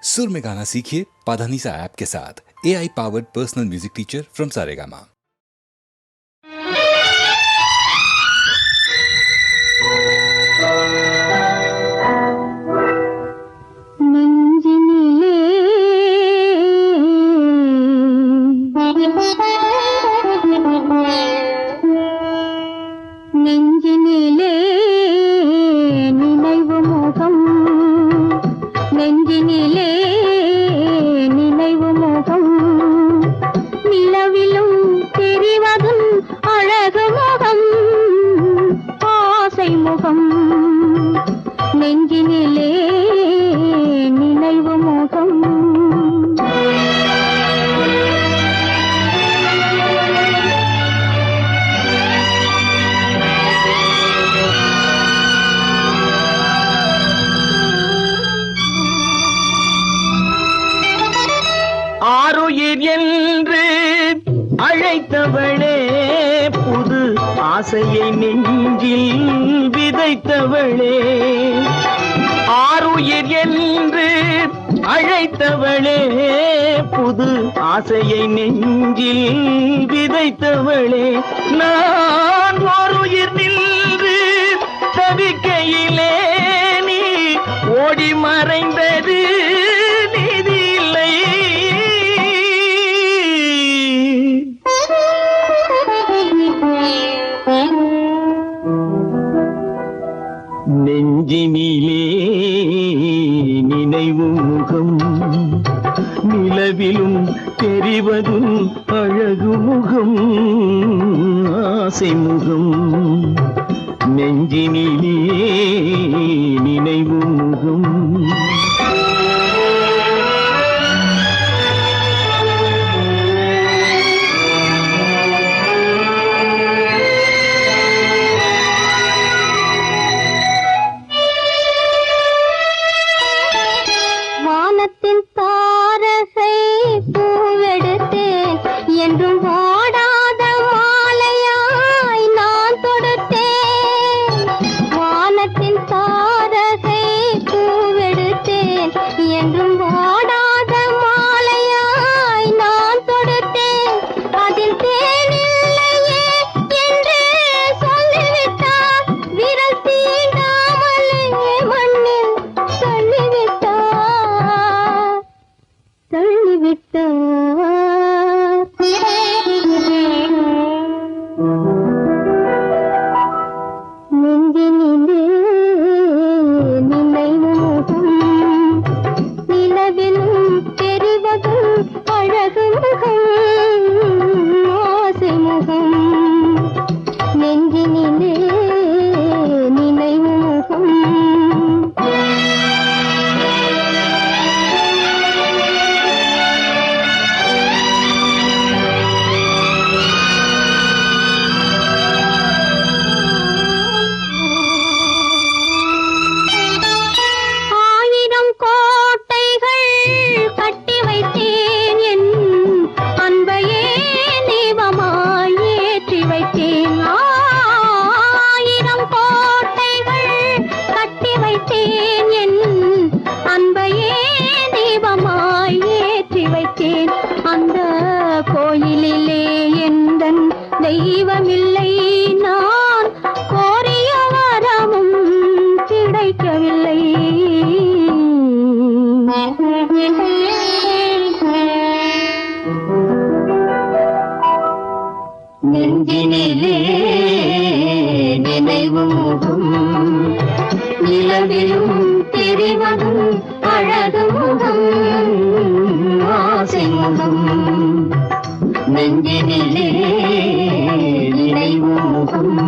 सुर में गाना सीखिए पाधानीसा ऐप के साथ। AI powered personal music teacher from Saregama. ஆருயிர் என்று அழைத்தவளே, புது ஆசையை நெஞ்சில் விதைத்தவளே. ஆருயிர் என்று அழைத்தவளே, புது ஆசையை நெஞ்சில் விதைத்தவளே. நான் ஓருயிர் நின்று தவிக்கையிலே நீ ஓடி மறைந்தது நெஞ்சினிலே நினைவு முகம், நிலவிலும் தெரிவதும் அழகு முகம், ஆசை முகம். நெஞ்சினிலே நினைவு முகம். நெஞ்சினிலே நினைவு முகம், நிலவிலும் தெரிவதும் அழகு முகம், ஆசை முகம். நெஞ்சினிலே நினைவு முகம்.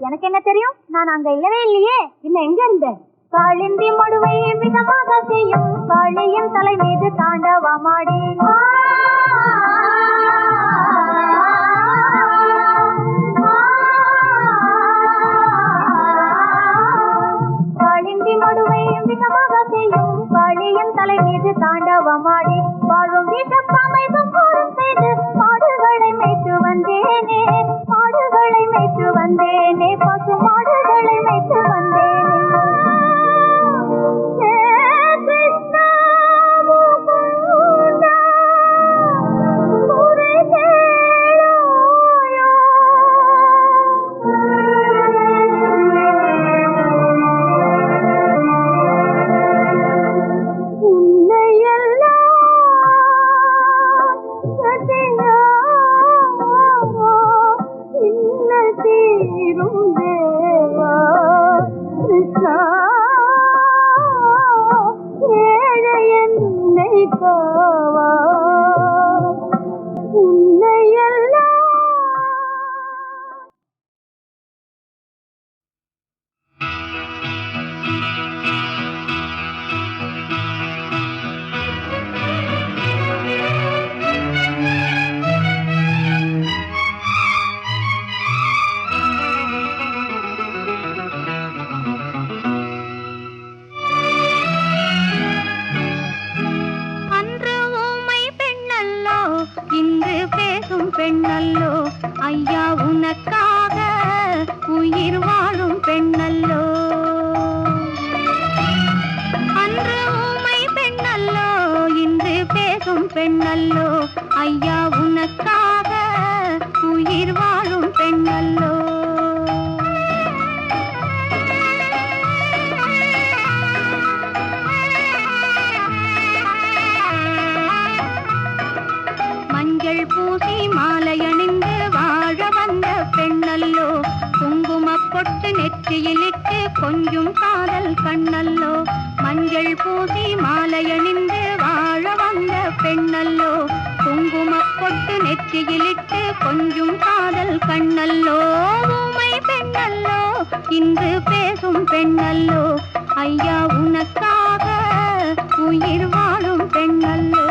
எனக்கு என்ன தெரியும்? நான் அங்க இல்லவே இல்லையே. இல்ல எங்க இருந்த? காளிந்தி மடுவை மிதமாக செய்யும் காளியின் தலை மீது தாண்டவமாடி காளிந்தி மடுவை மிதமாக செய்யும் காளியின் தலை மீது தாண்டவமாடி வாழும் வீட்டமைதும் கூறும் செய்து மாடுகளை மேய்த்து வந்தேனே, மாடுகளை மேய்த்து வந்தேனே, பசு மாடுகளை மேய்த்து வந்தேனே. பெண்ணல்லோ ஐயா உனக்காக உயிர் வாழும் பெண்ணல்லோ, அன்று ஊமை பெண்ணல்லோ இன்று பேசும் பெண்ணல்லோ ஐயா உனக்காக உயிர் வாழும் பெண்ணல்லோ. மஞ்சள் பூசி மாலையணிந்து வாழ வந்த பெண்ணல்லோ, குங்குமப் பொட்டு நெற்றியிலிட்டு கொஞ்சம் காதல் கண்ணல்லோ. மஞ்சள் பூசி மாலையணிந்து வாழ வந்த பெண்ணல்லோ, குங்குமப் பொட்டு நெற்றியிலிட்டு கொஞ்சம் காதல் கண்ணல்லோ. ஊமை பெண்ணல்லோ இன்று பேசும் பெண்ணல்லோ ஐயா உனக்காக உயிர் வாழும் பெண்ணல்லோ.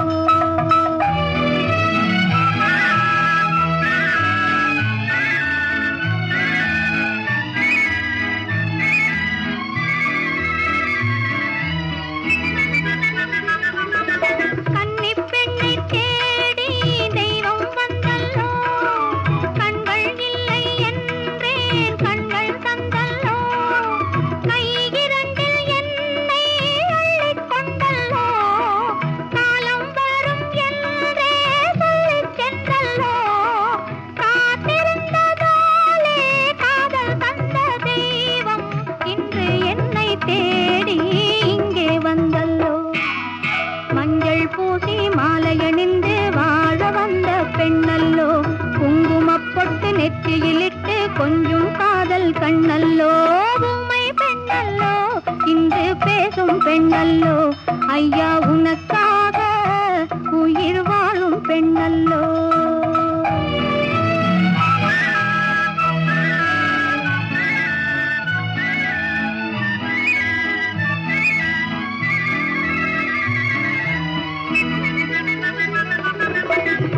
நெற்றியிலிட்டு கொஞ்சம் காதல் கண்ணல்லோ, ஊமை பெண்ணல்லோ இன்று பேசும் பெண்ணல்லோ ஐயா உனக்காக உயிர் வாழும் பெண்ணல்லோ.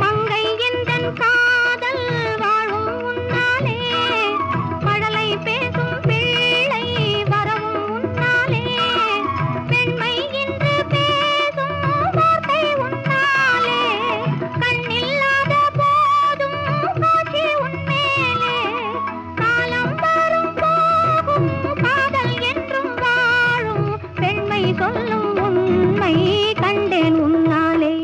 மங்கை எந்தன் காதல் வாழும் உன்னாலே, மழலை பேசும் பிள்ளை வரவும் உன்னாலே, பெண்மை என்று பேசும் வார்த்தை உன்னாலே, கண்ணில்லாத போதும் காட்சி உன்மேலே, காலம் வரும் போகும் காதல் என்றும் வாழும் பெண்மை சொல்லும் உண்மை கண்டேன் உன்னாலே.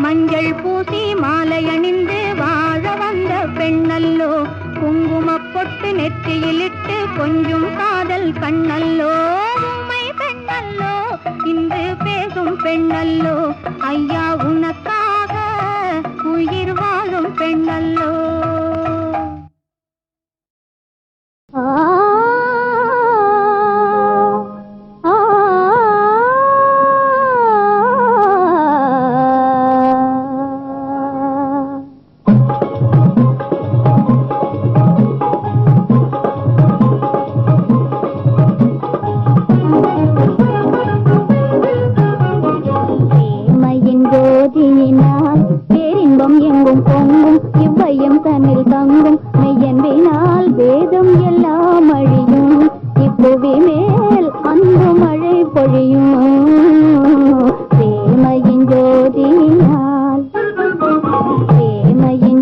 மஞ்சள் பூசி மாலை அணிந்து வாழ வந்த பெண்ணல்லோ, குங்குமப் பொட்டு நெற்றியிலிட்டு கொஞ்சம் காதல் கண்ணல்லோ, ஊமை பெண்ணல்லோ இன்று பேச பேசும் பெண்ணல்லோ ஐயா உனக்காக உயிர் வாழும் பெண்ணல்லோ. பேரின்பம் எங்கும் பொங்கும் இவ்வையம் தன்னில் தங்கும் மெய்யன்பினால் வேதம் எல்லாம் அழியும் இப்புவி மேல் அன்பு மழை பொழியும் பிரேமையின்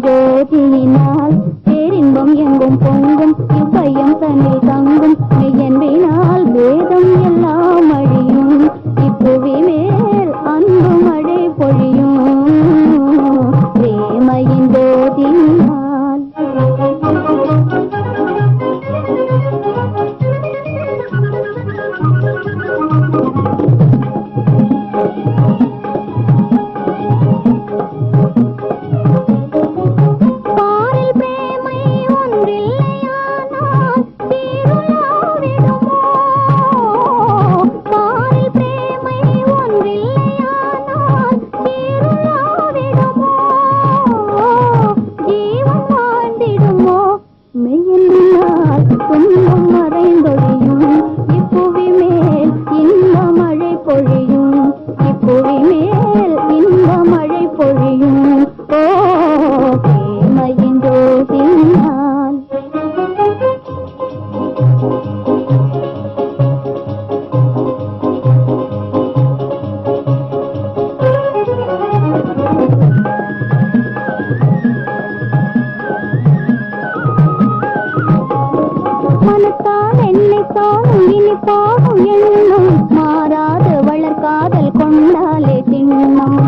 ஜோதியினால் பேரின்பம் எங்கும் பொங்கும் இவ்வையம் தன்னில் தங்கும் மெய்யன்பினால் வேதம் எல்லாம் அழியும் இப்புவி மேல் அன்பு மழை பொழியும் பிரேமையின் ஜோதியினால். பாரில் பிரேமை ஒன்றில்லையானால் தீருலாவிடுமோ, பாரில் பிரேமை ஒன்றில்லையானால் தீருலாவிடுமோ, ஜீவன் வாழ்ந்திடுமோ மெய்யினால் துன்பம் மறைந்தொழியும் இப்புவி மேல் இன்ப மழை பொழியும் இப்புவி மேல் இன்ப மழை பொழியும் ஓ பிரேமையின் ஜோதியினால். மனத்தால் என்னை தானும் இனிப்பாகும் எண்ணம் மாறாத வளர்காதல் கொண்டாலே திண்ணம்.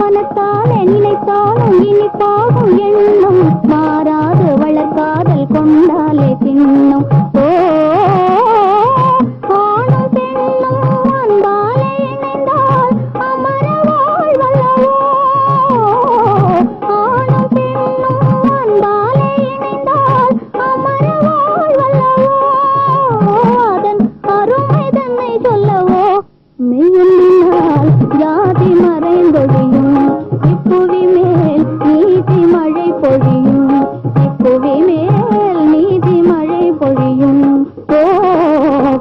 மனத்தால் என்னை தானும் இனிப்பாகும் எண்ணம் மாறாத வளர்காதல் கொண்டாலே திண்ணம். ஓ ஆணும் பெண்ணும் அன்பாலே இணைந்தால் அமர வாழ்வல்லவோ, ஆணும் பெண்ணும் அன்பாலே இணைந்தால் அமர வாழ்வல்லவோ, அதன் அருமை தன்னை சொல்லவோ மெய்யொன்றினால் ஜாதி மறைந்தொழியும் இப்புவி மேல் நீதி மழை பொழியும் இப்புவி மேல் நீதி மழை பொழியும் ஓ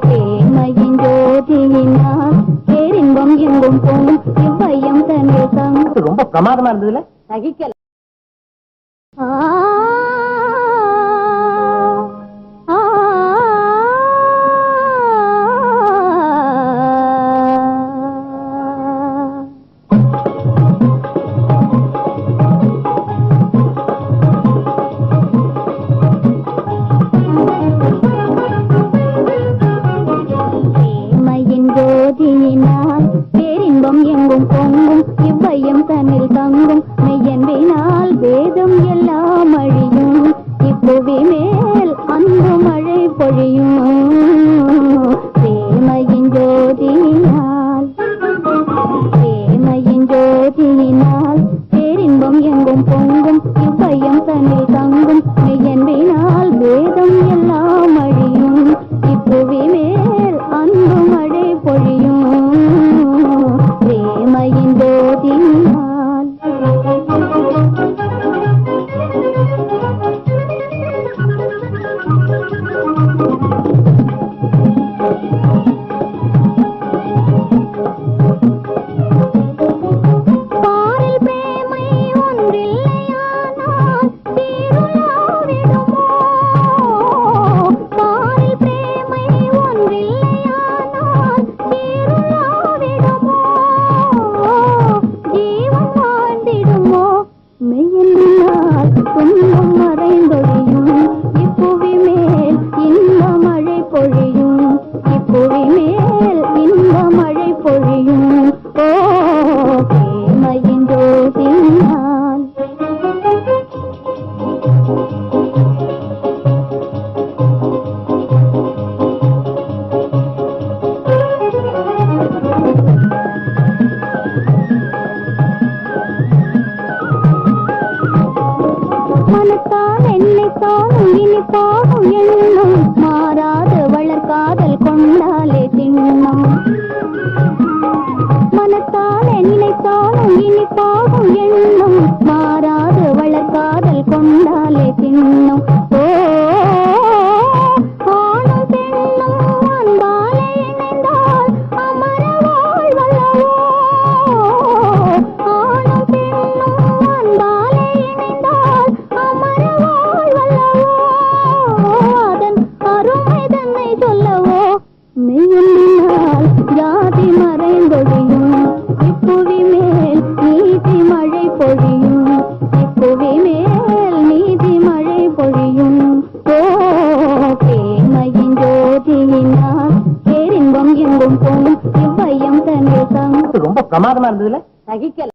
பிரேமையின் ஜோதியினால் பேரின்பம் எங்கும் பொங்கும் இவ்வையம் தன்னில் தங்கும். ரொம்ப பிரமாதமா இருந்ததுல சகிக்கல. பிரேமையின் ஜோதியினால் பேரின்பம் எங்கும் பொங்கும் இவ்வையம் தன்னில் தங்கும் மெய்யன்பினால் வேதம் எல்லாம் அழியும் இப்புவி மேல் அன்பு மழை பொழியும் பிரேமையின் ஜோதியினால் பேரின்பம் எங்கும் பொங்கும் இவ்வையம் தன்னில் தங்கும் மெய்யன்பினால் வேதம் எல்லாம் அழியும் இப்புவி மேல் அன்பு மழை பொழியும் பிரேமையின் ஜோதியினால். இனி போகும் எண்ணம் மாறாது வளர்காதல் கொண்டாலே தின்னும் ஓ ஆணும் பெண்ணும் அன்பாலே இணைந்தால் அமர வாழ்வல்லவோ ஆணும் பெண்ணும் அன்பாலே இணைந்தால் அமர வாழ்வல்லவோ அதன் அருமை தன்னை சொல்லவோ மெய்யுள்ளினால் ஜாதி மறைந்தொழியும் இப்புவி மேல் நீதி மழை பொழியும் இப்புவி மேல் நீதி மழை பொழியும் ஓ தேமையின் ஜோதியினால் பேரின்பம் எங்கும் போகும் இவ்வையம் தன்னில் ரொம்ப பிரமாதமா இருந்ததுல சகிக்கல